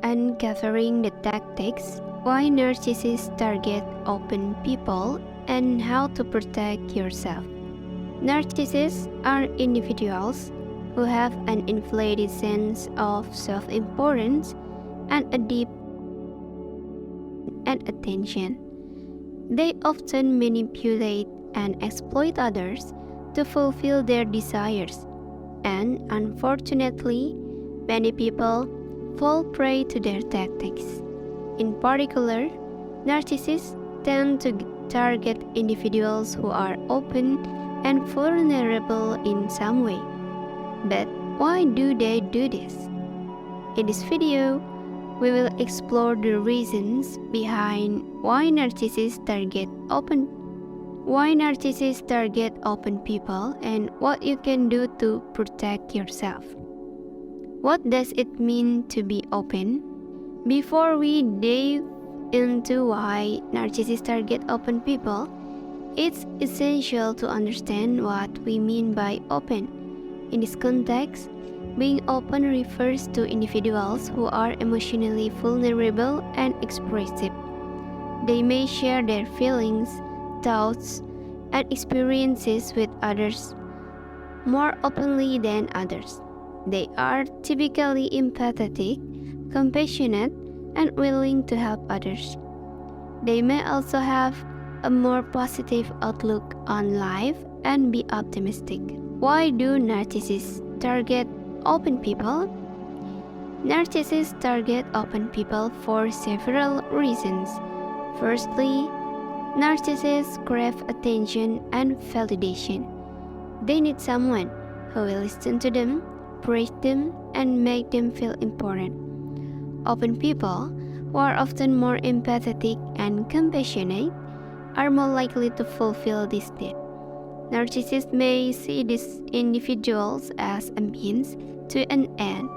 uncovering the tactics, why narcissists target open people, and how to protect yourself. Narcissists are individuals who have an inflated sense of self-importance and a deep and attention. They often manipulate and exploit others to fulfill their desires, and unfortunately, many people fall prey to their tactics. In particular, narcissists tend to target individuals who are open and vulnerable in some way. But why do they do this? In this video, we will explore the reasons behind why narcissists target open people and what you can do to protect yourself. What does it mean to be open? Before we dive into why narcissists target open people, it's essential to understand what we mean by open. In this context, being open refers to individuals who are emotionally vulnerable and expressive. They may share their feelings, thoughts, and experiences with others more openly than others. They are typically empathetic, compassionate, and willing to help others. They may also have a more positive outlook on life and be optimistic. Why do narcissists target open people? Narcissists target open people for several reasons. Firstly, narcissists crave attention and validation. They need someone who will listen to them, praise them, and make them feel important. Open people, who are often more empathetic and compassionate, are more likely to fulfill this need. Narcissists may see these individuals as a means to an end,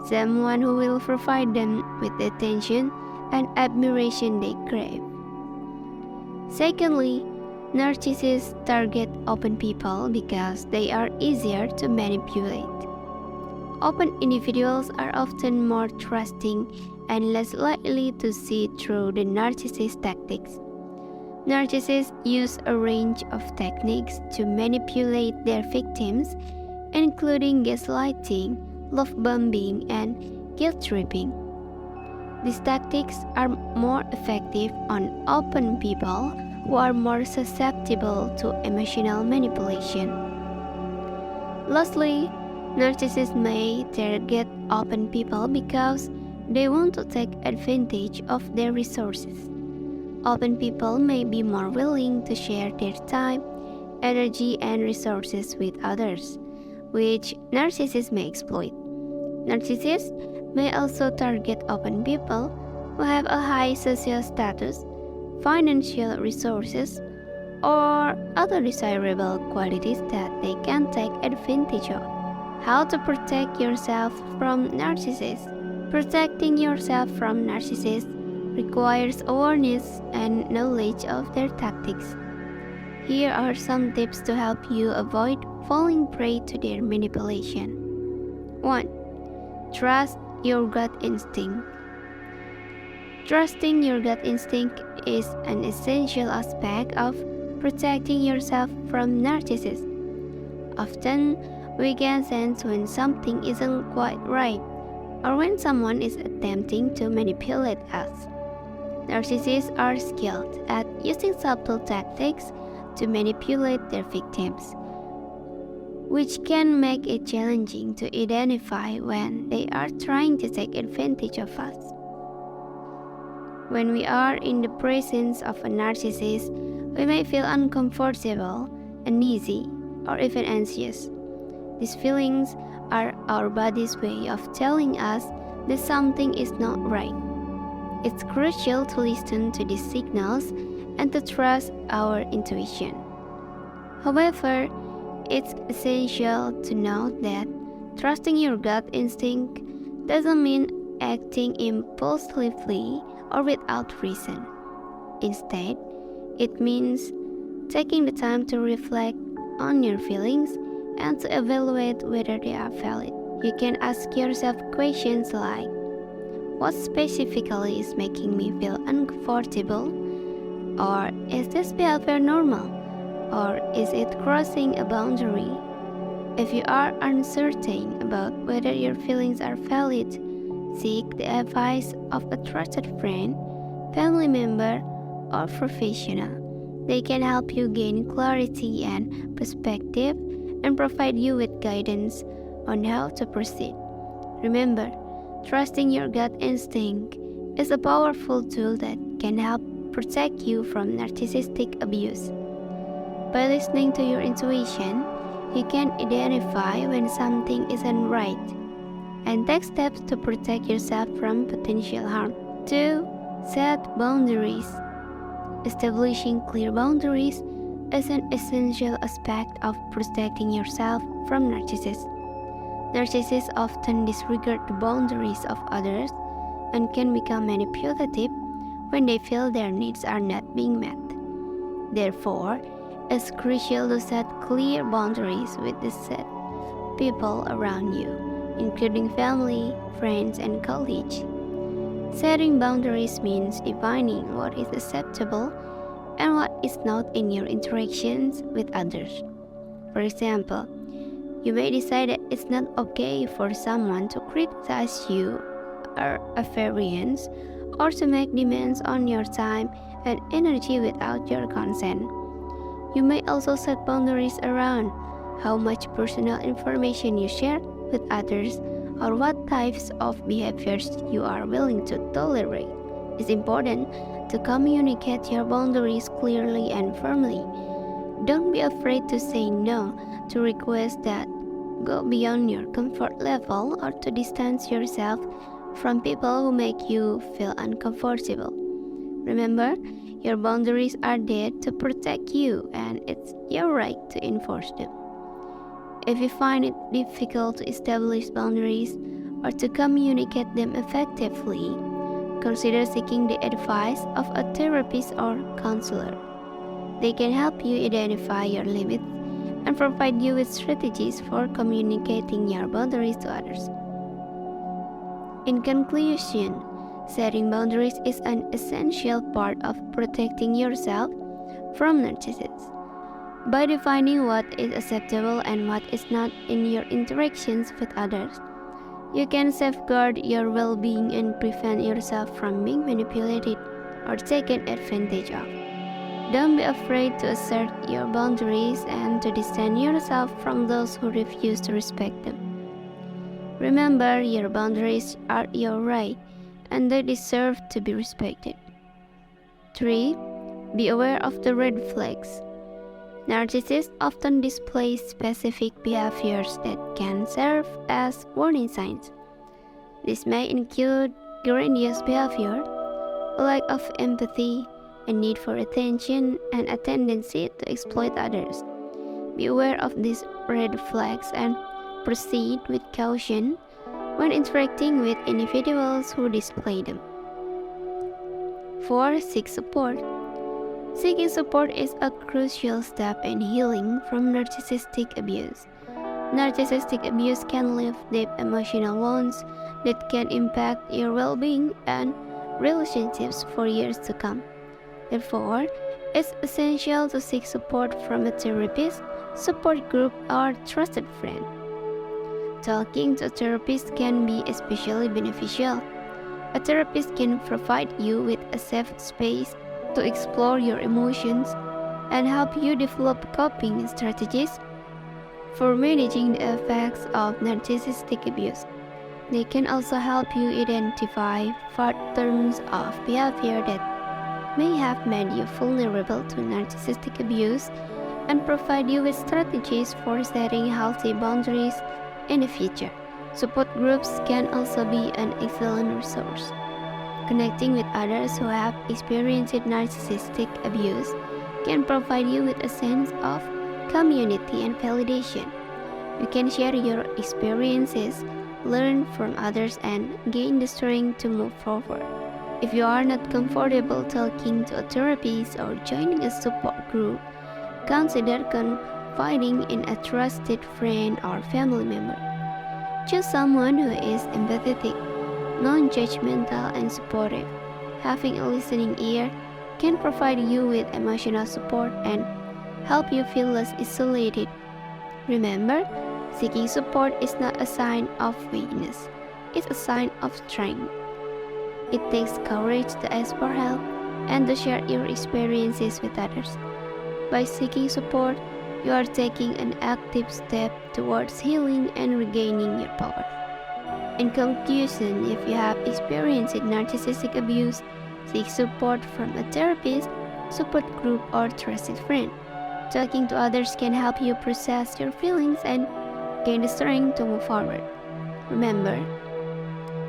someone who will provide them with the attention and admiration they crave. Secondly, narcissists target open people because they are easier to manipulate. Open individuals are often more trusting and less likely to see through the narcissist tactics. Narcissists use a range of techniques to manipulate their victims, including gaslighting, love bombing, and guilt-tripping. These tactics are more effective on open people who are more susceptible to emotional manipulation. Lastly, narcissists may target open people because they want to take advantage of their resources. Open people may be more willing to share their time, energy, and resources with others, which narcissists may exploit. Narcissists may also target open people who have a high social status, financial resources, or other desirable qualities that they can take advantage of. How to protect yourself from narcissists? Protecting yourself from narcissists requires awareness and knowledge of their tactics. Here are some tips to help you avoid falling prey to their manipulation. 1. Trust your gut instinct. Trusting your gut instinct is an essential aspect of protecting yourself from narcissists. Often, we can sense when something isn't quite right or when someone is attempting to manipulate us. Narcissists are skilled at using subtle tactics to manipulate their victims, which can make it challenging to identify when they are trying to take advantage of us. When we are in the presence of a narcissist, we may feel uncomfortable, uneasy, or even anxious. These feelings are our body's way of telling us that something is not right. It's crucial to listen to these signals and to trust our intuition. However, it's essential to note that trusting your gut instinct doesn't mean acting impulsively or without reason. Instead, it means taking the time to reflect on your feelings and to evaluate whether they are valid. You can ask yourself questions like, What specifically is making me feel uncomfortable? Or is this behavior normal? Or is it crossing a boundary? If you are uncertain about whether your feelings are valid, seek the advice of a trusted friend, family member, or professional. They can help you gain clarity and perspective and provide you with guidance on how to proceed. Remember, trusting your gut instinct is a powerful tool that can help protect you from narcissistic abuse. By listening to your intuition, you can identify when something isn't right and take steps to protect yourself from potential harm. 2. Set boundaries. Establishing clear boundaries is an essential aspect of protecting yourself from narcissists. Narcissists often disregard the boundaries of others and can become manipulative when they feel their needs are not being met. Therefore, it's crucial to set clear boundaries with the set people around you, including family, friends, and colleagues. Setting boundaries means defining what is acceptable and what is not in your interactions with others. For example, you may decide that it's not okay for someone to criticize you or a variance or to make demands on your time and energy without your consent. You may also set boundaries around how much personal information you share with others or what types of behaviors you are willing to tolerate. It's important to communicate your boundaries clearly and firmly. Don't be afraid to say no to requests that go beyond your comfort level or to distance yourself from people who make you feel uncomfortable. Remember, your boundaries are there to protect you and it's your right to enforce them. If you find it difficult to establish boundaries or to communicate them effectively, consider seeking the advice of a therapist or counselor. They can help you identify your limits and provide you with strategies for communicating your boundaries to others. In conclusion, setting boundaries is an essential part of protecting yourself from narcissists. By defining what is acceptable and what is not in your interactions with others, you can safeguard your well-being and prevent yourself from being manipulated or taken advantage of. Don't be afraid to assert your boundaries and to distance yourself from those who refuse to respect them. Remember, your boundaries are your right and they deserve to be respected. 3. Be aware of the red flags. Narcissists often display specific behaviors that can serve as warning signs. This may include grandiose behavior, a lack of empathy, a need for attention, and a tendency to exploit others. Be aware of these red flags and proceed with caution when interacting with individuals who display them. 4. Seek support. Seeking support is a crucial step in healing from narcissistic abuse. Narcissistic abuse can leave deep emotional wounds that can impact your well-being and relationships for years to come. Therefore, it's essential to seek support from a therapist, support group, or trusted friend. Talking to a therapist can be especially beneficial. A therapist can provide you with a safe space to explore your emotions and help you develop coping strategies for managing the effects of narcissistic abuse. They can also help you identify patterns of behavior that may have made you vulnerable to narcissistic abuse and provide you with strategies for setting healthy boundaries in the future. Support groups can also be an excellent resource. Connecting with others who have experienced narcissistic abuse can provide you with a sense of community and validation. You can share your experiences, learn from others, and gain the strength to move forward. If you are not comfortable talking to a therapist or joining a support group, consider confiding in a trusted friend or family member. Choose someone who is empathetic, non-judgmental, and supportive. Having a listening ear can provide you with emotional support and help you feel less isolated. Remember, seeking support is not a sign of weakness, it's a sign of strength. It takes courage to ask for help and to share your experiences with others. By seeking support, you are taking an active step towards healing and regaining your power. In conclusion, if you have experienced narcissistic abuse, seek support from a therapist, support group, or trusted friend. Talking to others can help you process your feelings and gain the strength to move forward. Remember,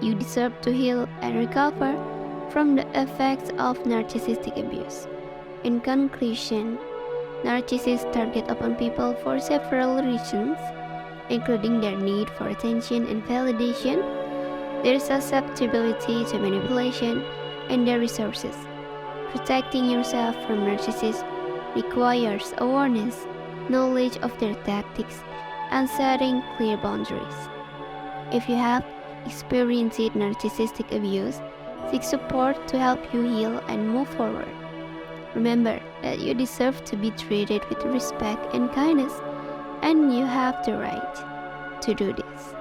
you deserve to heal and recover from the effects of narcissistic abuse. In conclusion, narcissists target upon people for several reasons, including their need for attention and validation, their susceptibility to manipulation, and their resources. Protecting yourself from narcissists requires awareness, knowledge of their tactics, and setting clear boundaries. If you have experienced narcissistic abuse, seek support to help you heal and move forward. Remember that you deserve to be treated with respect and kindness, and you have the right to do this.